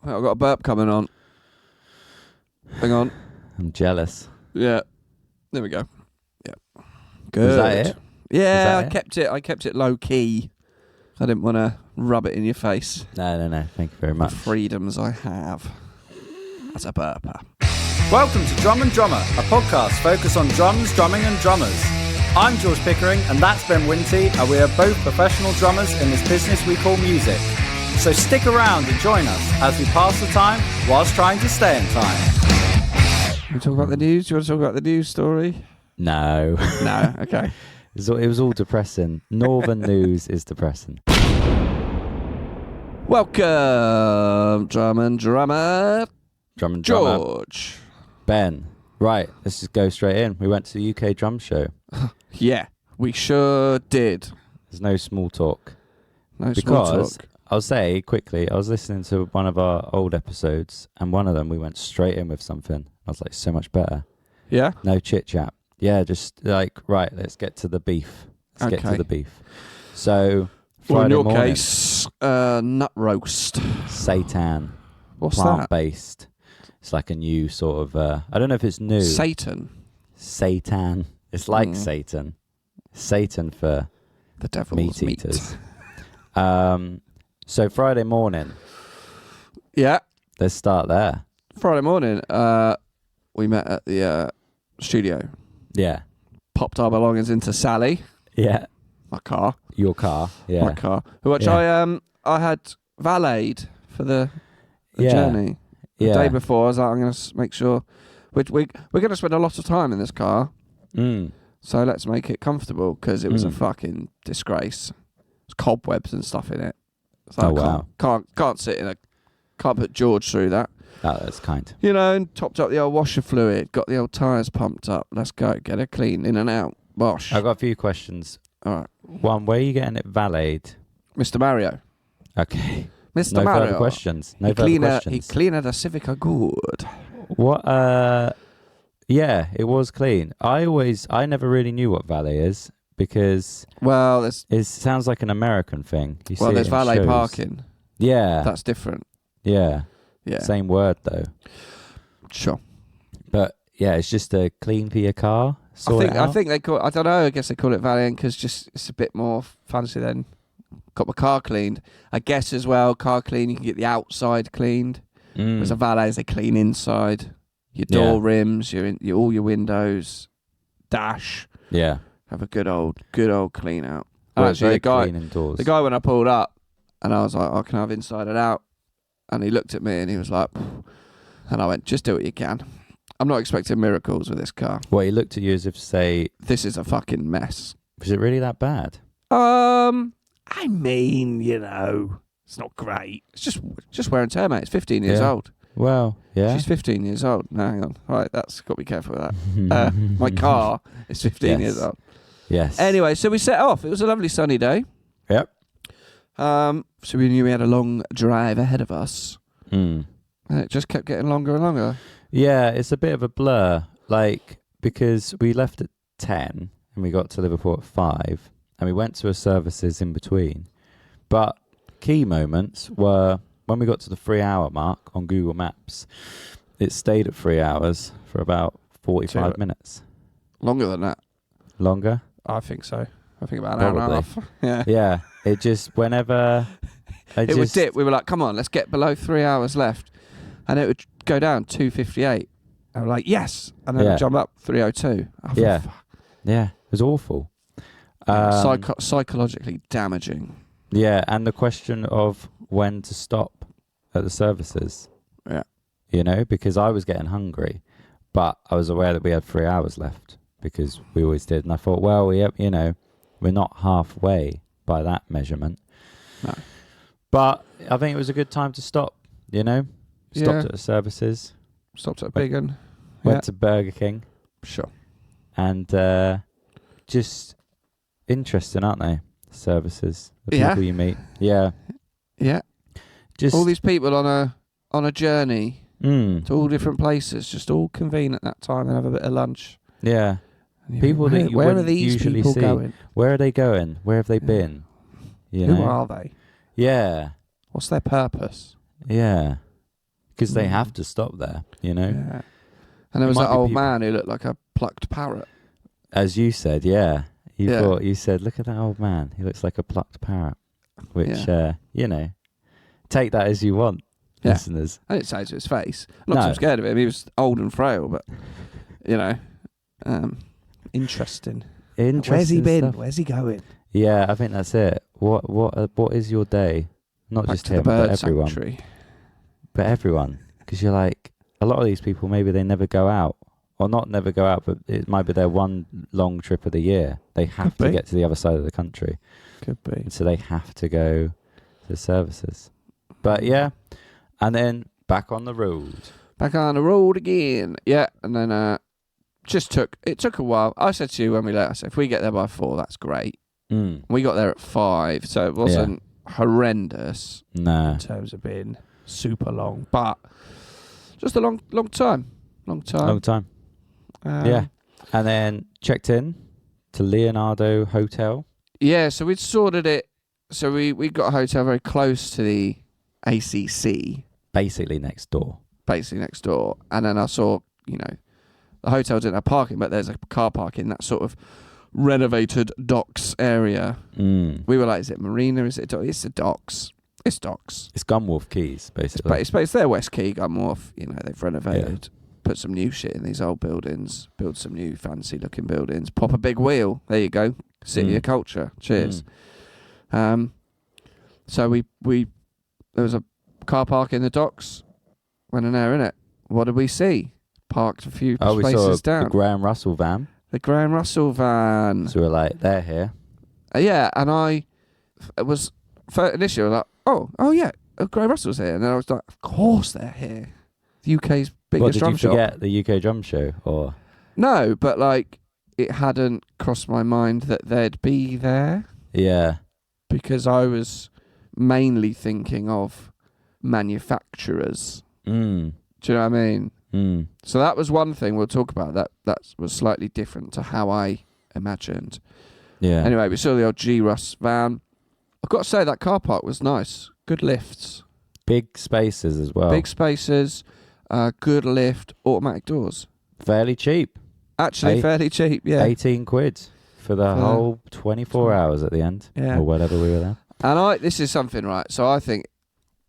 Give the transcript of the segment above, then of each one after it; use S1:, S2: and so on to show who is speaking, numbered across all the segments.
S1: I've got a burp coming on. Hang on.
S2: I'm jealous.
S1: Yeah. There we go. Yeah. Good.
S2: Was that it?
S1: Yeah,
S2: that
S1: I kept it low key. I didn't want to rub it in your face.
S2: No. Thank you very much.
S1: The freedoms I have as a burper.
S3: Welcome to Drum and Drummer, a podcast focused on drums, drumming and drummers. I'm George Pickering and that's Ben Winty, and we are both professional drummers in this business we call music. So stick around and join us as we pass the time whilst trying to stay in time.
S1: You talk about the news? Do you want to talk about the news story?
S2: No.
S1: No, okay.
S2: It was all depressing. Northern news is depressing.
S1: Welcome, Drum and Drummer.
S2: Drum and drummer.
S1: George.
S2: Ben. Right, let's just go straight in. We went to the UK drum show.
S1: Yeah, we sure did.
S2: There's no small talk.
S1: No small
S2: Because,
S1: talk.
S2: I'll say quickly, I was listening to one of our old episodes, and one of them we went straight in with something. I was like, so much better.
S1: Yeah?
S2: No chit-chat. Yeah, just like, right, let's get to the beef. Let's get to the beef. So,
S1: Well, in
S2: Friday
S1: your
S2: morning,
S1: case, nut roast.
S2: seitan,
S1: What's that?
S2: plant-based. It's like a new sort of, I don't know if it's new.
S1: Satan.
S2: Seitan. It's like Satan. Satan for
S1: The devil's
S2: meat eaters. So Friday morning,
S1: Yeah.
S2: let's start there.
S1: Friday morning, we met at the studio.
S2: Yeah.
S1: Popped our belongings into Sally,
S2: Yeah.
S1: my car.
S2: Your car. Yeah.
S1: My car. Which
S2: Yeah.
S1: I had valeted for the
S2: Yeah.
S1: journey. The
S2: Yeah.
S1: day before, I was like, I'm going to make sure... We're going to spend a lot of time in this car,
S2: Mm.
S1: so let's make it comfortable, because it was a
S2: Mm.
S1: fucking disgrace. There's cobwebs and stuff in it. So
S2: Oh,
S1: I
S2: wow.
S1: can't sit in a... Can't put George through that.
S2: Oh, that's kind.
S1: You know, and topped up the old washer fluid, got the old tyres pumped up. Let's go, get it clean, in and out. Bosh.
S2: I've got a few questions.
S1: All right.
S2: One, where are you getting it valeted?
S1: Mr. Mario.
S2: Okay.
S1: Mr.
S2: No
S1: Mario.
S2: further questions. No
S1: he
S2: further
S1: cleaner,
S2: questions.
S1: He cleaner the Civica good.
S2: What? Yeah, it was clean. I never really knew what valet is because
S1: Well,
S2: it sounds like an American thing. You see
S1: there's
S2: it in
S1: valet
S2: shows.
S1: parking.
S2: Yeah.
S1: That's different.
S2: Yeah.
S1: Yeah.
S2: Same word though.
S1: Sure.
S2: But yeah, it's just a clean for your car.
S1: I think they call. I don't know. I guess they call it valeting because just it's a bit more fancy than got my car cleaned. I guess as well, car clean. You can get the outside cleaned. Whereas a valet is they clean inside. Your door rims, all your windows, dash.
S2: Yeah.
S1: Have a good old clean out.
S2: Well,
S1: Actually,
S2: the
S1: guy when I pulled up, and I was like, I can have inside and out, and he looked at me and he was like, and I went, just do what you can. I'm not expecting miracles with this car.
S2: Well, he looked at you as if to say,
S1: This is a fucking mess.
S2: was it really that bad?
S1: I mean, you know, it's not great. It's just wear and tear, mate. It's 15 years
S2: Yeah.
S1: old.
S2: Well, yeah.
S1: She's 15 years old. No, hang on. All right, that's got to be careful with that. My car is 15 years old.
S2: Yes.
S1: Anyway, so we set off. It was a lovely sunny day.
S2: Yep.
S1: So we knew we had a long drive ahead of us.
S2: Mm.
S1: And it just kept getting longer and longer.
S2: Yeah, it's a bit of a blur. Like, because we left at 10 and we got to Liverpool at 5 and we went to a services in between. But key moments were when we got to the 3-hour mark on Google Maps, it stayed at 3 hours for about 45 minutes.
S1: Longer than that.
S2: Longer?
S1: I think so. I think about an hour and a half. Yeah.
S2: Yeah. It just, whenever...
S1: It would dip. We were like, come on, let's get below 3 hours left. And it would go down 2:58. And we're like, yes. And then it would jump up 3:02.
S2: Yeah. Yeah. It was awful.
S1: Psychologically damaging.
S2: Yeah. And the question of when to stop at the services.
S1: Yeah.
S2: You know, because I was getting hungry, but I was aware that we had 3 hours left because we always did. And I thought, well, you know, we're not halfway by that measurement.
S1: No.
S2: But I think it was a good time to stop, you know? Stopped at the services.
S1: Stopped at a big one.
S2: Went to Burger King.
S1: Sure.
S2: And just interesting, aren't they? Services. The people you meet. Yeah.
S1: Yeah.
S2: Just
S1: all these people on a journey to all different places, just all convene at that time and have a bit of lunch.
S2: Yeah. People that you wouldn't usually see.
S1: Going?
S2: Where are they going? Where have they been? You know?
S1: Who are they?
S2: Yeah.
S1: What's their purpose?
S2: Yeah. because they have to stop there, you know.
S1: Yeah. And there was that old man who looked like a plucked parrot.
S2: As you said, you said, look at that old man. He looks like a plucked parrot. Which, you know, take that as you want, listeners.
S1: I didn't say it to his face. I'm not too scared of him. He was old and frail, but, you know, interesting. Where's he been?
S2: Stuff.
S1: Where's he going?
S2: Yeah, I think that's it. What is your day? Not
S1: Back
S2: just
S1: to
S2: him,
S1: the bird
S2: but everyone.
S1: sanctuary.
S2: But everyone. Because you're like, a lot of these people, maybe they never go out. Or not never go out, but it might be their one long trip of the year. They have to get to the other side of the country.
S1: Could be.
S2: And so they have to go to the services. But yeah, and then back on the road.
S1: Back on the road again. Yeah, and then it took a while. I said to you when we left, I said, if we get there by 4, that's great. We got there at 5, so it wasn't horrendous in terms of being super long, but just a long time. Long time.
S2: Yeah. And then checked in to Leonardo Hotel.
S1: Yeah, so we'd sorted it. So we got a hotel very close to the ACC.
S2: Basically next door.
S1: And then I saw, you know, the hotel didn't have parking, but there's a car park in that sort of renovated docks area. We were like, is it marina? Is it It's the docks. It's docks.
S2: It's Gunwharf Quays, basically.
S1: It's their West Quay, Gunwharf. You know, they've renovated. Put some new shit in these old buildings, build some new fancy looking buildings, pop a big wheel. There you go. City of culture. Cheers. So we there was a car park in the docks. Went in there, innit? What did we see? Parked a few spaces down.
S2: The Graham Russell van.
S1: The Graham Russell van.
S2: So we're like, they're here.
S1: Yeah, and I was initially I was like, oh yeah, Graham Russell's here, and then I was like, of course they're here. The UK's biggest drum shop.
S2: Did you forget the UK drum show, or
S1: no? But like, it hadn't crossed my mind that they'd be there.
S2: Yeah,
S1: because I was mainly thinking of manufacturers. Do you know what I mean? So that was one thing we'll talk about. That was slightly different to how I imagined. Yeah. Anyway, we saw the old G Russ van. I've got to say that car park was nice. Good lifts.
S2: Big spaces as well.
S1: Big spaces. Good lift. Automatic doors.
S2: Fairly cheap.
S1: Actually, fairly cheap. Yeah.
S2: 18 quid for the whole 24 hours at the end, or whatever we were there.
S1: And this is something, right? So I think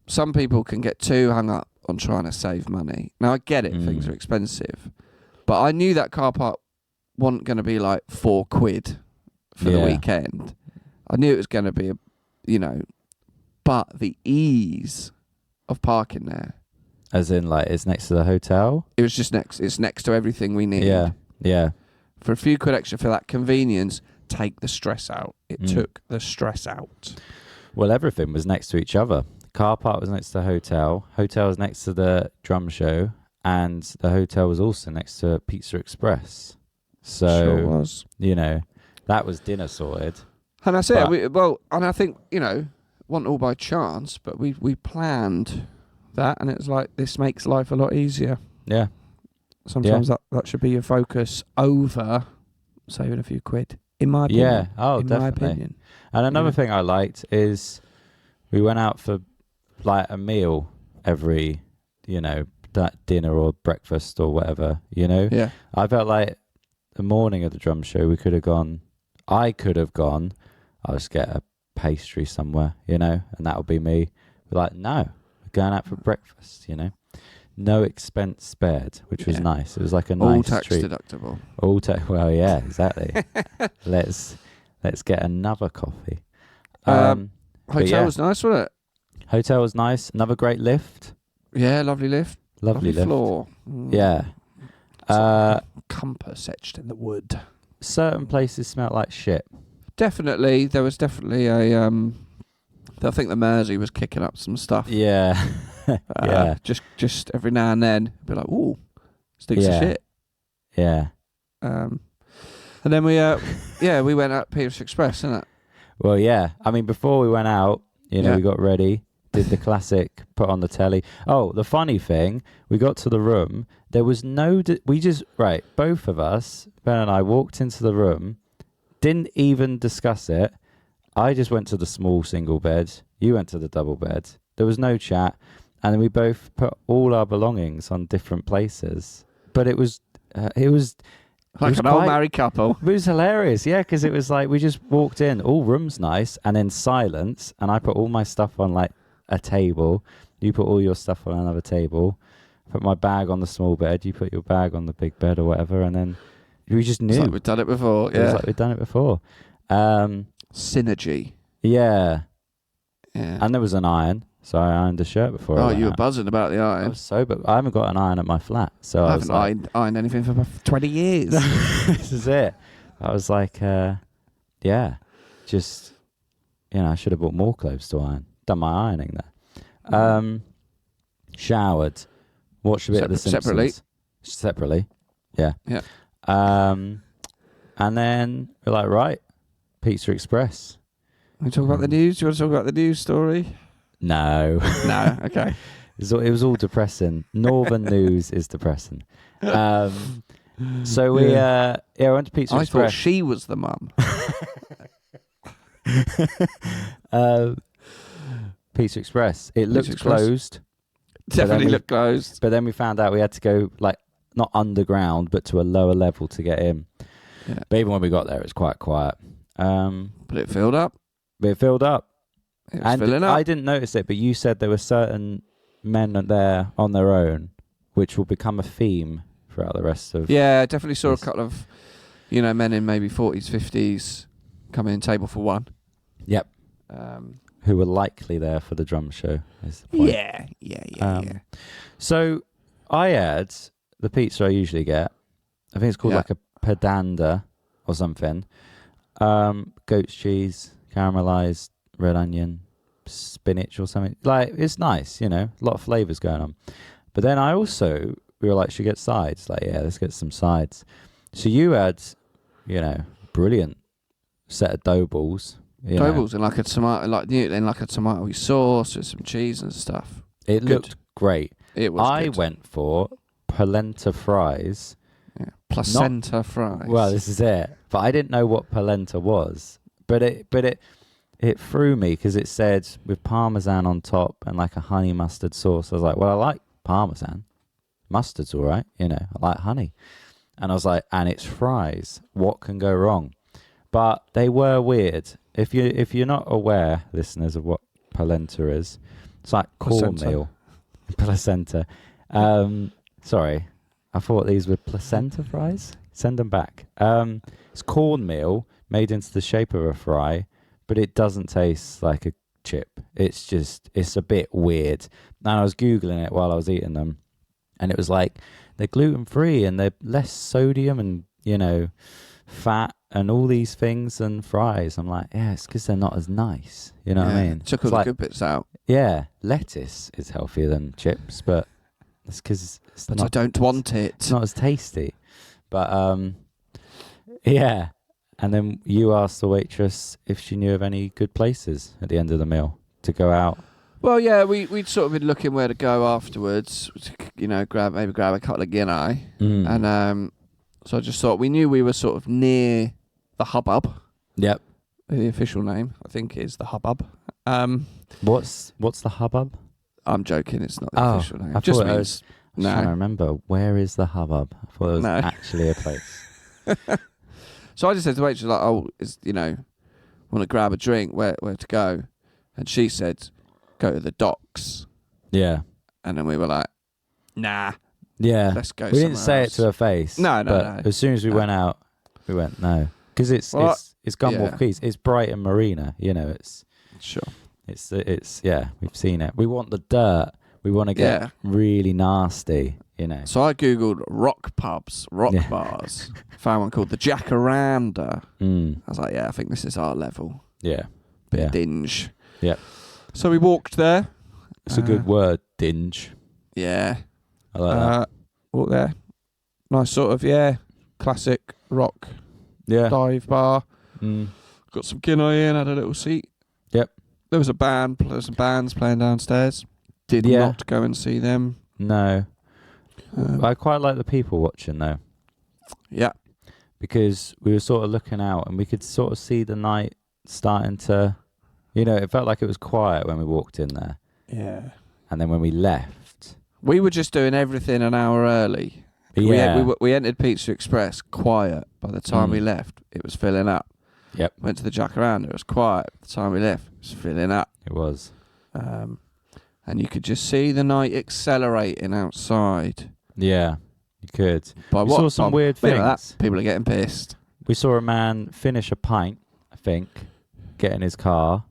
S1: some people can get too hung up on trying to save money. Now I get it, things are expensive, but I knew that car park wasn't going to be like 4 quid for the weekend. I knew it was going to be, but the ease of parking there.
S2: As in, like, it's next to the hotel?
S1: It was just next. It's next to everything we need.
S2: Yeah.
S1: For a few quid extra for that convenience, take the stress out. It took the stress out.
S2: Well, everything was next to each other. Car park was next to the hotel. Hotel was next to the drum show. And the hotel was also next to Pizza Express. So,
S1: sure was.
S2: That was dinner sorted.
S1: And that's it. And I think, wasn't all by chance, but we planned that, and it's like, this makes life a lot easier.
S2: Yeah.
S1: Sometimes that should be your focus over saving a few quid, in my opinion.
S2: Yeah, definitely.
S1: My opinion.
S2: And another thing I liked is we went out for like a meal every, that dinner or breakfast or whatever,
S1: Yeah.
S2: I felt like the morning of the drum show I could have gone, I'll just get a pastry somewhere, and that would be me. But like, no, we're going out for breakfast, No expense spared, which was nice. It was like a nice
S1: all tax
S2: treat.
S1: deductible.
S2: Well, yeah, exactly. Let's get another coffee.
S1: Hotel was nice, wasn't it?
S2: Hotel was nice. Another great lift.
S1: Yeah, lovely lift.
S2: Lovely lift.
S1: Floor.
S2: Yeah.
S1: Compass etched in the wood.
S2: Certain places smelt like shit.
S1: Definitely, there was definitely a. I think the Mersey was kicking up some stuff.
S2: Yeah. Yeah.
S1: Just every now and then, be like, ooh, stinks of shit.
S2: Yeah.
S1: And then we went out Pizza Express, didn't it?
S2: Well, yeah. I mean, before we went out, we got ready, did the classic, put on the telly. Oh, the funny thing, we got to the room. There was both of us, Ben and I, walked into the room, didn't even discuss it. I just went to the small single bed. You went to the double bed. There was no chat. and then we both put all our belongings on different places. But it was
S1: Like an old married couple.
S2: It was hilarious, yeah, because it was like we just walked in, all rooms nice, and then silence, and I put all my stuff on like a table. You put all your stuff on another table. I put my bag on the small bed. You put your bag on the big bed or whatever, and then we just knew.
S1: It's like we'd done it before.
S2: It was like we'd done it before.
S1: Synergy.
S2: Yeah.
S1: Yeah.
S2: And there was an iron, so I ironed a shirt before.
S1: Oh, you were buzzing about the
S2: I
S1: iron.
S2: was sober. I haven't got an iron at my flat, so
S1: I
S2: I
S1: haven't
S2: was like,
S1: ironed anything for about 20 years.
S2: this is it. I was like, yeah, just, I should have bought more clothes to iron. Done my ironing there. Showered. Watched a bit of The Simpsons. Separately. Yeah.
S1: Yeah.
S2: And then we're like, right, Pizza Express.
S1: We talk about the news. Do you want to talk about the news story?
S2: No.
S1: No. Okay.
S2: It was all depressing. Northern news is depressing. So we I went to Pizza Express.
S1: I thought she was the mum.
S2: Pizza Express. It looked closed.
S1: Definitely looked closed.
S2: But then we found out we had to go like not underground, but to a lower level to get in.
S1: Yeah.
S2: But even when we got there, it was quite quiet.
S1: But it filled up.
S2: It filled up.
S1: It was filling up.
S2: I didn't notice it, but you said there were certain men there on their own, which will become a theme throughout the rest of.
S1: Yeah, I definitely saw a couple of, men in maybe 40s, 50s coming in table for one.
S2: Yep. Who were likely there for the drum show. Is the point.
S1: Yeah.
S2: So I had the pizza I usually get. I think it's called like a pedanda or something. Goat's cheese, caramelized red onion, spinach or something. Like, it's nice, a lot of flavors going on. But then we were like, should we get sides? Like, yeah, let's get some sides. So you had, brilliant set of dough balls.
S1: Dough balls in like a tomato, like a tomato sauce with some cheese and stuff.
S2: It looked great.
S1: It was.
S2: I went for polenta fries.
S1: Yeah. Placenta fries.
S2: Well, this is it. But I didn't know what polenta was. But it threw me because it said with parmesan on top and like a honey mustard sauce. I was like, well, I like parmesan. Mustard's all right. I like honey. And I was like, and it's fries. What can go wrong? But they were weird. If you're not aware, listeners, of what polenta is, it's like cornmeal. Placenta. Sorry. I thought these were placenta fries. Send them back. It's cornmeal made into the shape of a fry, but it doesn't taste like a chip. It's a bit weird. And I was Googling it while I was eating them, and it was like, they're gluten-free and they're less sodium and, fat and all these things than fries. I'm like, yeah, it's because they're not as nice. You know what I mean?
S1: Took all the good bits out.
S2: Yeah, lettuce is healthier than chips, but it's because
S1: I don't want it.
S2: It's not as tasty. But, yeah. And then you asked the waitress if she knew of any good places at the end of the meal to go out.
S1: Well, yeah, we'd sort of been looking where to go afterwards. Grab a couple of Guinea. And so I just thought, we knew we were sort of near the Hubbub.
S2: Yep.
S1: The official name, I think, is the Hubbub.
S2: What's the Hubbub?
S1: I'm joking, it's not the official name.
S2: I
S1: Just
S2: thought
S1: means...
S2: I was trying to remember, where is the Hubbub? I thought it was actually a place.
S1: So I just said to the waitress, like, want to grab a drink, where to go? And she said, go to the docks.
S2: Yeah.
S1: And then we were like, nah.
S2: Yeah.
S1: Let's go
S2: We didn't say
S1: else.
S2: it to her face.
S1: No.
S2: As soon as we went out, we went, no. Because it's Gunwharf Quays. It's Brighton Marina. It's...
S1: Sure.
S2: It's we've seen it. We want the dirt. We want to get really nasty,
S1: So I Googled rock pubs, bars. Found one called the Jacaranda. I was like, I think this is our level.
S2: Yeah.
S1: Bit of dinge.
S2: Yeah.
S1: So we walked there.
S2: It's a good word, dinge.
S1: Yeah.
S2: I like that.
S1: Walked there. Nice sort of, classic rock dive bar. Got some Guinea in, had a little seat.
S2: Yep.
S1: There was some bands playing downstairs. Did not go and see them.
S2: No. I quite like the people watching though.
S1: Yeah.
S2: Because we were sort of looking out and we could sort of see the night starting to, it felt like it was quiet when we walked in there.
S1: Yeah.
S2: And then when we left...
S1: We were just doing everything an hour early.
S2: Yeah.
S1: We entered Pizza Express quiet. By the time we left, it was filling up.
S2: Yep.
S1: Went to the Jacaranda, it was quiet. By the time we left, it was filling up.
S2: It was.
S1: And you could just see the night accelerating outside.
S2: Yeah, you could.
S1: By
S2: we
S1: what?
S2: saw some weird
S1: Like
S2: things.
S1: that, people are getting pissed.
S2: We saw a man finish a pint, I think, get in his car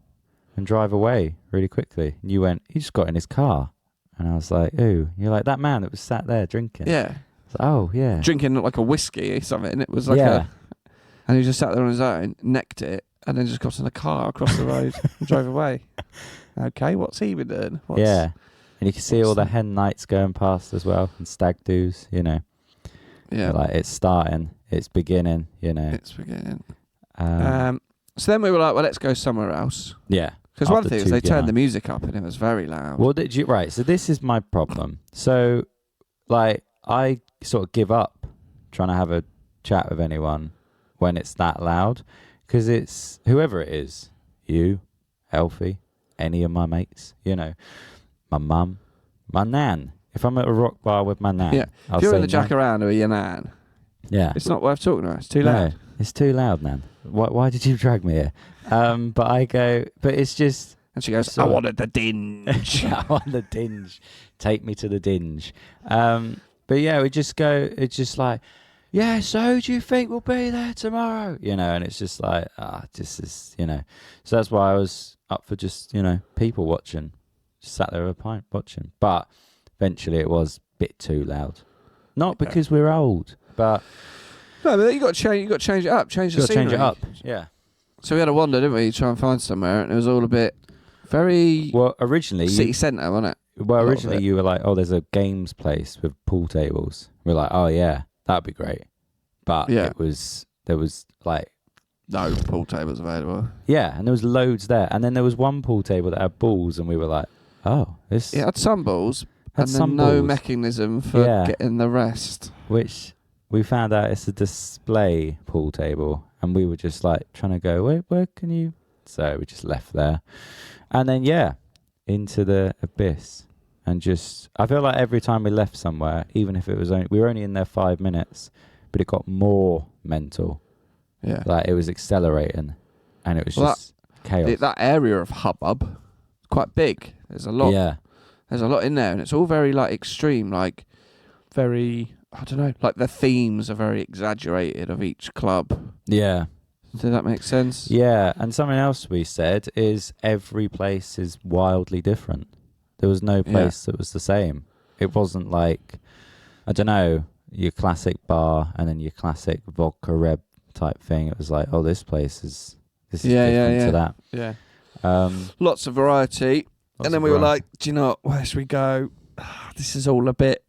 S2: and drive away really quickly. And you went, he just got in his car. And I was like, ooh. You're like, that man that was sat there drinking.
S1: Yeah.
S2: Like, oh, yeah.
S1: Drinking like a whiskey or something. It was like and he just sat there on his own, necked it, and then just got in the car across the road and drove away. Okay, what's he been doing?
S2: Yeah. And you can see all the hen nights going past as well, and stag do's, you know.
S1: Yeah.
S2: Like, it's starting, it's beginning, you know.
S1: It's beginning. So then we were like, well, let's go somewhere else.
S2: Yeah.
S1: Because one thing is they turned the music up and it was very loud.
S2: Well, right, so this is my problem. So, like, I sort of give up trying to have a chat with anyone when it's that loud. Because it's whoever it is, you, Elfie, any of my mates, you know, my mum, my nan. If I'm at a rock bar with my nan,
S1: if you're in the Jacaranda with your nan, it's not worth talking about. It's too loud.
S2: No, it's too loud, nan. Why did you drag me here? But I go, but it's just...
S1: And she goes, I wanted the dinge.
S2: I want the dinge. Take me to the dinge. But yeah, we just go, it's just like, yeah, so do you think we'll be there tomorrow? You know, and it's just like, this is, you know. So that's why I was up for just, you know, people watching. Just sat there with a pint watching. But eventually it was a bit too loud. Not because we're old, but...
S1: No, but you got to change it up. Change the scenery.
S2: Change it up, yeah.
S1: So we had a wander, didn't we? Try and find somewhere, and it was all a bit very...
S2: Well, originally...
S1: City centre, wasn't it?
S2: Well, originally you were like, oh, there's a games place with pool tables. We're like, oh, yeah, that'd be great. But there was like...
S1: No pool tables available.
S2: Yeah, and there was loads there. And then there was one pool table that had balls, and we were like, oh, this...
S1: It had some balls, and then no mechanism for getting the rest.
S2: Which we found out it's a display pool table, and we were just like trying to go, where can you... So we just left there. And then, into the abyss. And just, I feel like every time we left somewhere, even if it was only, we were only in there 5 minutes, but it got more mental.
S1: Yeah.
S2: Like it was accelerating and it was just chaos.
S1: That area of hubbub, quite big. There's a lot.
S2: Yeah.
S1: There's a lot in there and it's all very like extreme, like very, I don't know, like the themes are very exaggerated of each club.
S2: Yeah.
S1: Does that make sense?
S2: Yeah. And something else we said is every place is wildly different. There was no place that was the same. It wasn't like, I don't know, your classic bar and then your classic vodka reb type thing. It was like, oh, this is different to that.
S1: Yeah. Lots of variety. And then we were like, do you know what, where should we go? This is all a bit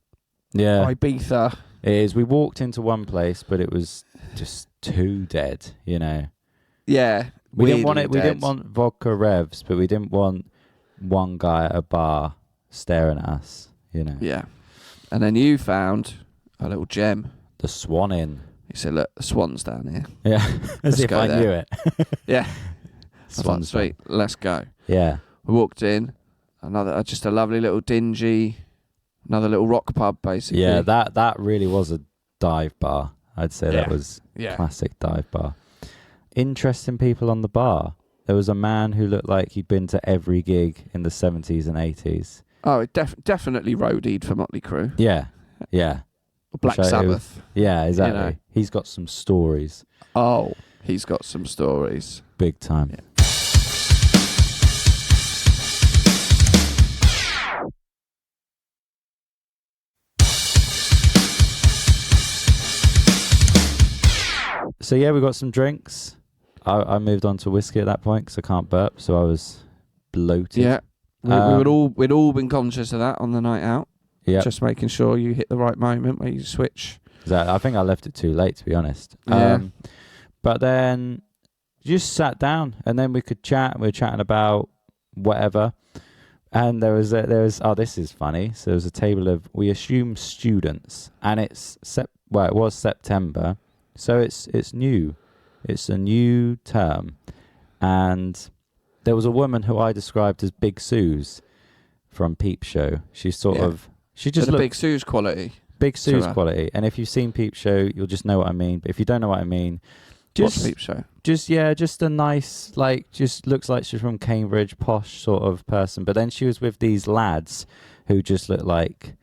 S1: Ibiza.
S2: It is. We walked into one place, but it was just too dead, you know.
S1: Yeah.
S2: We didn't want it. We didn't want vodka revs, but we didn't want one guy at a bar staring at us, you know.
S1: Yeah. And then you found a little gem.
S2: The Swan Inn.
S1: You said, look, the Swan's down here.
S2: Yeah. As if I knew it.
S1: Yeah.
S2: Swan's
S1: sweet. Let's go.
S2: Yeah.
S1: We walked in. Just a lovely little dingy, another little rock pub, basically.
S2: Yeah, that really was a dive bar. I'd say that was classic dive bar. Interesting people on the bar. There was a man who looked like he'd been to every gig in the 70s and 80s.
S1: Oh, it definitely roadied for Motley Crue.
S2: Yeah, yeah.
S1: Or Black Sabbath.
S2: Yeah, exactly.
S1: You know.
S2: He's got some stories.
S1: Oh, he's got some stories.
S2: Big time.
S1: Yeah.
S2: So yeah, we got some drinks. I moved on to whiskey at that point because I can't burp, so I was bloated.
S1: Yeah, we'd all been conscious of that on the night out.
S2: Yeah,
S1: just making sure you hit the right moment where you switch.
S2: I think I left it too late, to be honest.
S1: Yeah.
S2: But then just sat down, and then we could chat. We were chatting about whatever, and there was this is funny. So there was a table of, we assume, students, and it was September, so it's new. It's a new term. And there was a woman who I described as Big Suze from Peep Show. She's sort of... She just
S1: looks... Big Sue's quality.
S2: Big Sue's quality. And if you've seen Peep Show, you'll just know what I mean. But if you don't know what I mean...
S1: What's Peep Show?
S2: Just a nice, just looks like she's from Cambridge, posh sort of person. But then she was with these lads who just look like,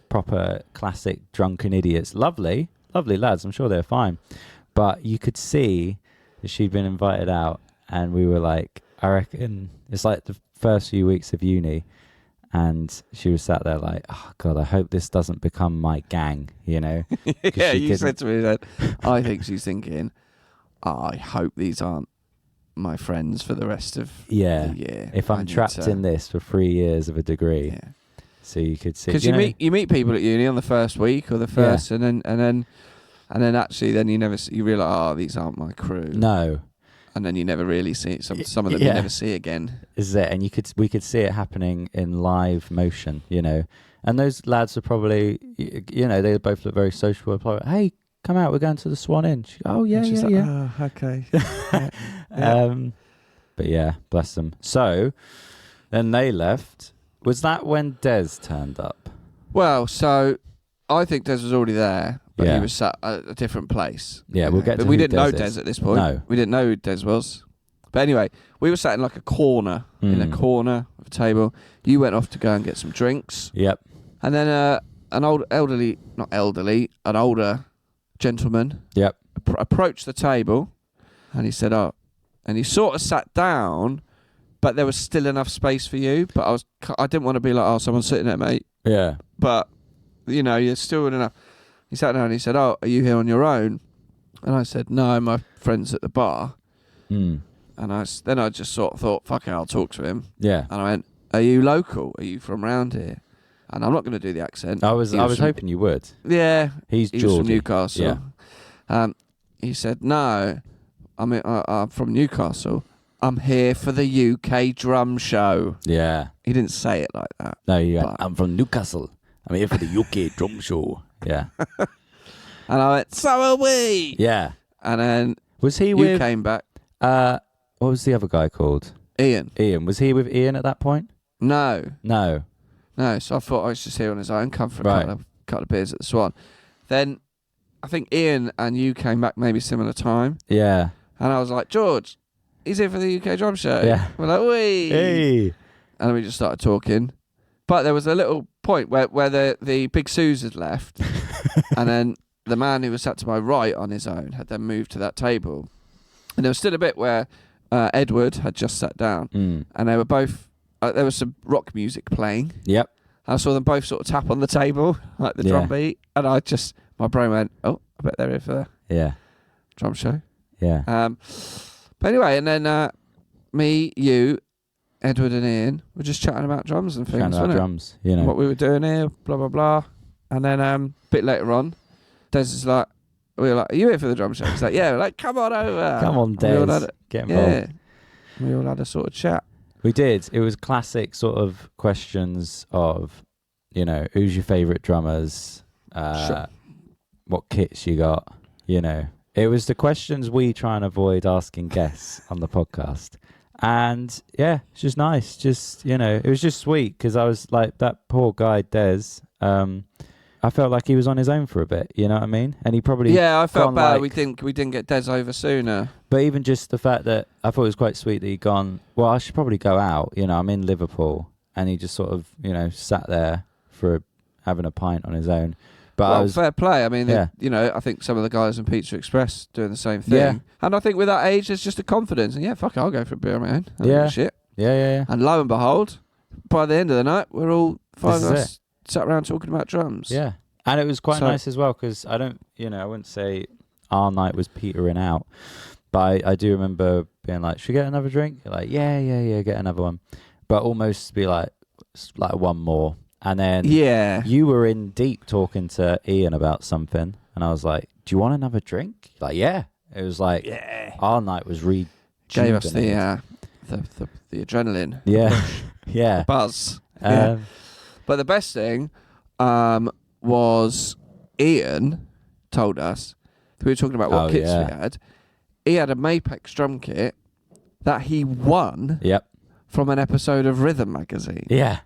S2: proper classic drunken idiots. Lovely lads. I'm sure they're fine. But you could see that she'd been invited out, and we were like, I reckon it's like the first few weeks of uni, and she was sat there like, oh God, I hope this doesn't become my gang,
S1: Yeah, you said to me that. I think she's thinking, I hope these aren't my friends for the rest of the year.
S2: If I'm trapped in this for 3 years of a degree. Yeah. So you could see,
S1: because you meet people at uni on the first week or the first, and then actually then you realise, oh, these aren't my crew.
S2: No.
S1: And then you never really see it. Some of them you never see again.
S2: Is it? And we could see it happening in live motion, And those lads are probably, they both look very social. Like, hey, come out, we're going to the Swan Inn. She goes, oh yeah, yeah.
S1: Oh, okay.
S2: But yeah, bless them. So then they left. Was that when Des turned up?
S1: Well, so I think Des was already there, but he was sat at a different place.
S2: Yeah, we'll get to
S1: But we didn't know Des at this point.
S2: No.
S1: We didn't know who Des was. But anyway, we were sat in like a corner, in a corner of a table. You went off to go and get some drinks.
S2: Yep.
S1: And then an older gentleman approached the table, and he said, and he sort of sat down, but there was still enough space for you. But I didn't want to be like, oh, someone's sitting there, mate.
S2: Yeah.
S1: But, you're still enough. He sat down and he said, oh, are you here on your own? And I said, no, my friend's at the bar. And then I just sort of thought, fuck it, I'll talk to him.
S2: Yeah.
S1: And I went, are you local? Are you from round here? And I'm not going to do the accent.
S2: I was hoping you would.
S1: Yeah.
S2: He's
S1: was from Newcastle. Yeah. He said, no, I'm from Newcastle. I'm here for the UK drum show.
S2: Yeah.
S1: He didn't say it like that.
S2: No, I'm from Newcastle. I'm here for the UK drum show. Yeah.
S1: And I went, so are we.
S2: Yeah.
S1: And then
S2: was he
S1: you came back.
S2: What was the other guy called?
S1: Ian.
S2: Was he with Ian at that point?
S1: No.
S2: So
S1: I thought I was just here on his own, come for a couple of beers at the Swan. Then I think Ian and you came back maybe similar time.
S2: Yeah.
S1: And I was like, George, he's here for the UK drum show.
S2: Yeah.
S1: We're like, wee.
S2: Hey.
S1: And we just started talking. But there was a little point where the Big Suze had left, and then the man who was sat to my right on his own had then moved to that table. And there was still a bit where Edward had just sat down, and they were both, there was some rock music playing.
S2: Yep.
S1: And I saw them both sort of tap on the table, like the drum beat, and my brain went, oh, I bet they're here for the drum show.
S2: Yeah.
S1: But anyway, and then me, you, Edward and Ian were just chatting about drums and things,
S2: chatting about drums,
S1: what we were doing here, blah, blah, blah. And then a bit later on, Des is like, we were like, are you here for the drum show? He's like, yeah. We're like, come on over.
S2: Come on, Des. Get involved. Yeah.
S1: We all had a sort of chat.
S2: We did. It was classic sort of questions of, who's your favourite drummers? What kits you got? It was the questions we try and avoid asking guests on the podcast. And yeah, it's just nice. Just, it was just sweet because I was like, that poor guy, Des, I felt like he was on his own for a bit, you know what I mean? And he probably
S1: I felt bad we didn't get Des over sooner.
S2: But even just the fact that I thought it was quite sweet that he'd gone, well, I should probably go out, I'm in Liverpool, and he just sort of, sat there for having a pint on his own. But
S1: fair play. I mean, I think some of the guys in Pizza Express doing the same thing. Yeah. And I think with that age, there's just a confidence. And fuck it, I'll go for a beer on my own. Shit.
S2: Yeah.
S1: And lo and behold, by the end of the night, we're all five of us sat around talking about drums.
S2: Yeah. And it was quite nice as well because I wouldn't say our night was petering out. But I do remember being like, should we get another drink? You're like, yeah, get another one. But almost be like one more. And then you were in deep talking to Ian about something. And I was like, do you want another drink? Like, yeah. It was like, our night was
S1: gave us the adrenaline.
S2: Yeah. Yeah.
S1: The buzz. But the best thing was Ian told us, we were talking about what kits we had. He had a Mapex drum kit that he won from an episode of Rhythm magazine.
S2: Yeah.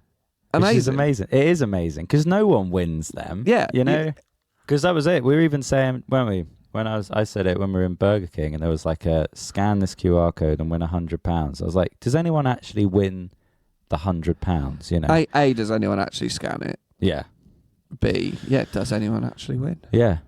S1: Amazing.
S2: Which is amazing. It is amazing because no one wins them.
S1: Yeah.
S2: You know? Because that was it. We were even saying, weren't we? I said it when we were in Burger King and there was like a scan this QR code and win £100. I was like, does anyone actually win the £100? You know?
S1: A, does anyone actually scan it?
S2: Yeah.
S1: B, does anyone actually win?
S2: Yeah.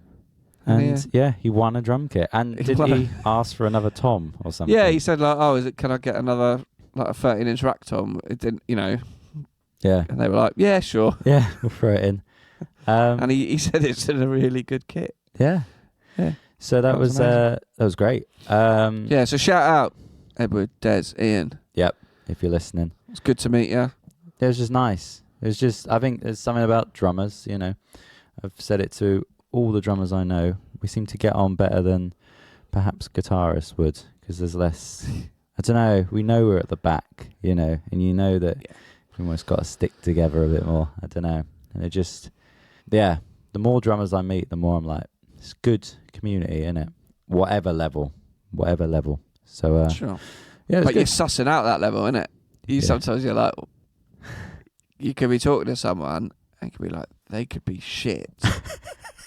S2: And he won a drum kit. And did he ask for another tom or something?
S1: Yeah, he said like, can I get another like a 13-inch rack tom? It didn't,
S2: Yeah.
S1: And they were like, yeah, sure.
S2: Yeah, we'll throw it in.
S1: And he said it's in a really good kit.
S2: Yeah.
S1: Yeah.
S2: So that was great.
S1: So shout out Edward, Des, Ian.
S2: Yep. If you're listening.
S1: It's good to meet you.
S2: It was just nice. It was just, I think there's something about drummers, I've said it to all the drummers I know. We seem to get on better than perhaps guitarists would because there's less, I don't know, we know we're at the back, and that we almost got to stick together a bit more. I don't know. And it just, the more drummers I meet, the more I'm like, it's good community, innit? Whatever level. So,
S1: sure.
S2: Yeah,
S1: but you're sussing out that level, innit? Sometimes you're like, you could be talking to someone and could be like, they could be shit,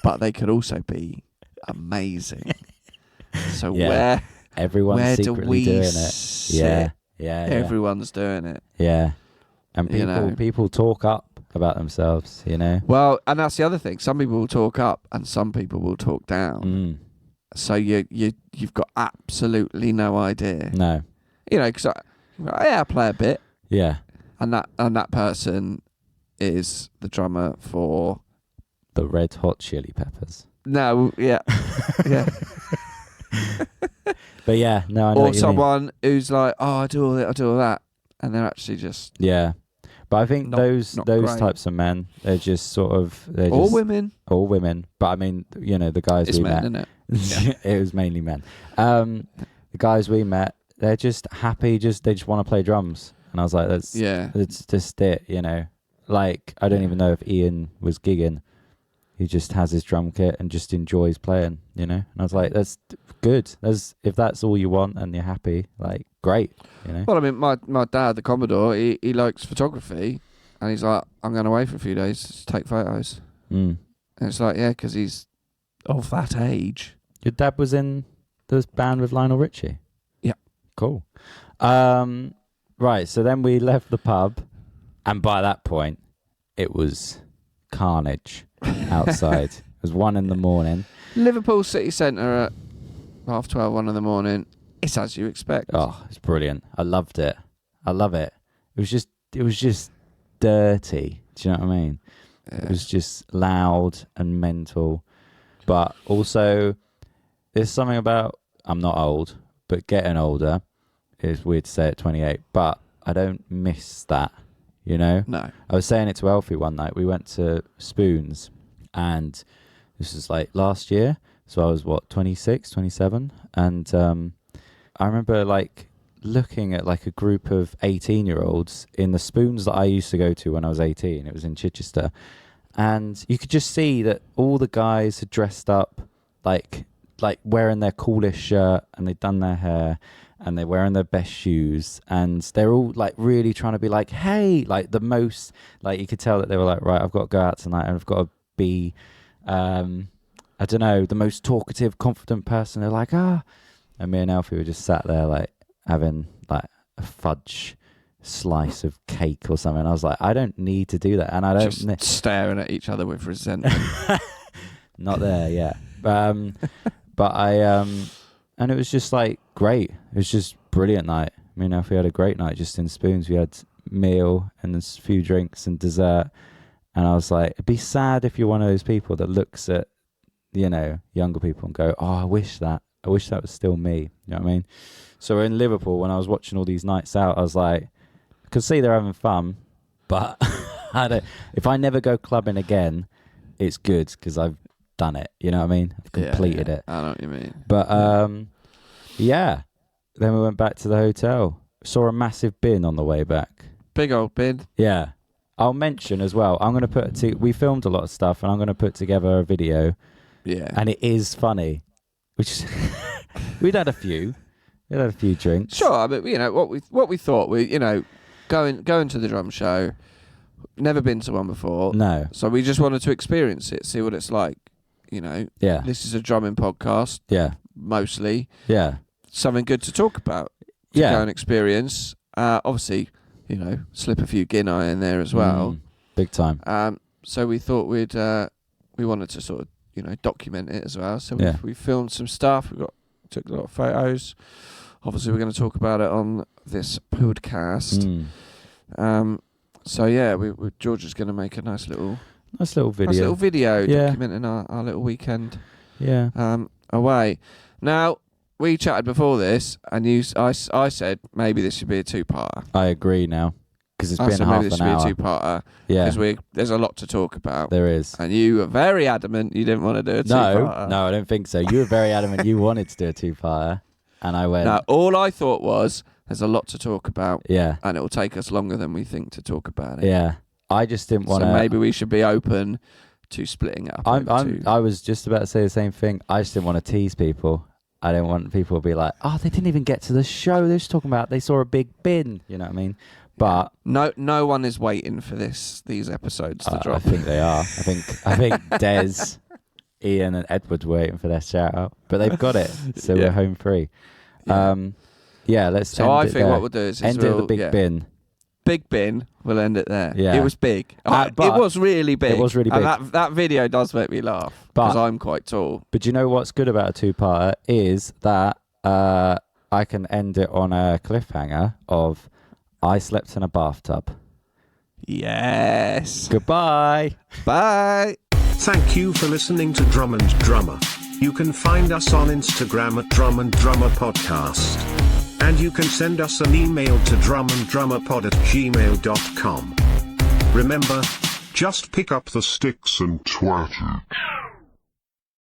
S1: but they could also be amazing. So where
S2: secretly
S1: do we
S2: doing it?
S1: sit?
S2: Yeah.
S1: Everyone's doing it.
S2: Yeah. And people talk up about themselves,
S1: Well, and that's the other thing. Some people will talk up and some people will talk down. So you've got absolutely no idea.
S2: No.
S1: Because I play a bit.
S2: Yeah.
S1: And that person is the drummer for
S2: the Red Hot Chili Peppers.
S1: No, yeah.
S2: But I know.
S1: Or someone who's like, I do all that, and they're actually just
S2: But I think those
S1: great.
S2: types of men, they're just sort of
S1: all women.
S2: But I mean, the guys
S1: it's
S2: we
S1: men,
S2: met.
S1: Isn't it?
S2: It was mainly men. The guys we met, they're just happy. They just want to play drums, and I was like, that's just it. Like I don't even know if Ian was gigging. He just has his drum kit and just enjoys playing, And I was like, that's good. If that's all you want and you're happy, like, great,
S1: Well, I mean, my dad, the Commodore, he likes photography, and he's like, I'm going away for a few days to take photos. And it's like, because he's of that age.
S2: Your dad was in the band with Lionel Richie?
S1: Yeah.
S2: Cool. Right, so then we left the pub, and by that point, it was carnage outside. It was 1 a.m.
S1: Liverpool city centre at 12:30, 1 a.m. It's as you expect.
S2: Oh, it's brilliant. I loved it. I love it. It was just dirty. Do you know what I mean? Yeah. It was just loud and mental. But also, there's something about, I'm not old, but getting older, it's weird to say at 28, but I don't miss that,
S1: No.
S2: I was saying it to Elfie one night. We went to Spoons, and this was like last year. So I was, 26, 27? And I remember like looking at like a group of 18-year-olds in the Spoons that I used to go to when I was 18. It was in Chichester. And you could just see that all the guys had dressed up like wearing their coolest shirt, and they'd done their hair, and they're wearing their best shoes, and they're all like really trying to be like, hey, like the most, like you could tell that they were like, right, I've got to go out tonight and I've got to be, I don't know, the most talkative, confident person. They're like, and me and Alfie were just sat there like having like a fudge slice of cake or something. I was like, I don't need to do that, and I don't
S1: just staring at each other with resentment.
S2: Not there yet, but I and it was just like great. It was just brilliant night. Me and Alfie had a great night just in Spoons. We had meal and a few drinks and dessert, and I was like, it'd be sad if you're one of those people that looks at younger people and go, I wish that was still me. You know what I mean? So in Liverpool, when I was watching all these nights out, I was like, I could see they're having fun, but if I never go clubbing again, it's good because I've done it. You know what I mean? I've completed it.
S1: I know what you mean.
S2: But then we went back to the hotel. Saw a massive bin on the way back.
S1: Big old bin.
S2: Yeah. I'll mention as well. I'm going to we filmed a lot of stuff, and I'm going to put together a video.
S1: Yeah.
S2: And it is funny. We'd had a few. We had a few drinks.
S1: Sure, but what we thought, going to the drum show. Never been to one before.
S2: No.
S1: So we just wanted to experience it, see what it's like. You know.
S2: Yeah.
S1: This is a drumming podcast.
S2: Yeah.
S1: Mostly.
S2: Yeah.
S1: Something good to talk about. To go and experience. Obviously, you know, slip a few Dinge in there as well.
S2: Big time.
S1: So we thought we wanted to sort of, you know, document it as well. So we filmed some stuff. Took a lot of photos. Obviously, we're going to talk about it on this podcast. So yeah, George is going to make a nice little video documenting our little weekend. Away. Now we chatted before this, and I said maybe this should be a two-parter.
S2: I agree now because it's been half an hour.
S1: Maybe this should be a two-parter.
S2: Yeah,
S1: because there's a lot to talk about.
S2: There is,
S1: and you were very adamant you didn't want to do a two-parter.
S2: No, I don't think so. You were very adamant you wanted to do a two-parter, and I went.
S1: No, all I thought was there's a lot to talk about.
S2: Yeah,
S1: and it will take us longer than we think to talk about it.
S2: Yeah, I just didn't want to.
S1: So maybe we should be open to splitting it up.
S2: I was just about to say the same thing. I just didn't want to tease people. I don't want people to be like, oh, they didn't even get to the show. They're just talking about they saw a big bin. You know what I mean? But
S1: no one is waiting for these episodes to drop.
S2: I think they are. I think Des, Ian, and Edward's waiting for their shout out, but they've got it, so we're home free. Let's.
S1: So I think what we'll do is
S2: end it at the big bin.
S1: Big bin. We'll end it there.
S2: Yeah.
S1: It was big. It was really big.
S2: It was really big.
S1: And that video does make me laugh because I'm quite tall.
S2: But you know what's good about a two-parter is that I can end it on a cliffhanger of I slept in a bathtub.
S1: Yes.
S2: Goodbye.
S1: Bye.
S4: Thank you for listening to Drum and Drummer. You can find us on Instagram at Drum and Drummer Podcast. And you can send us an email to drumanddrummerpod@gmail.com. Remember, just pick up the sticks and twat it.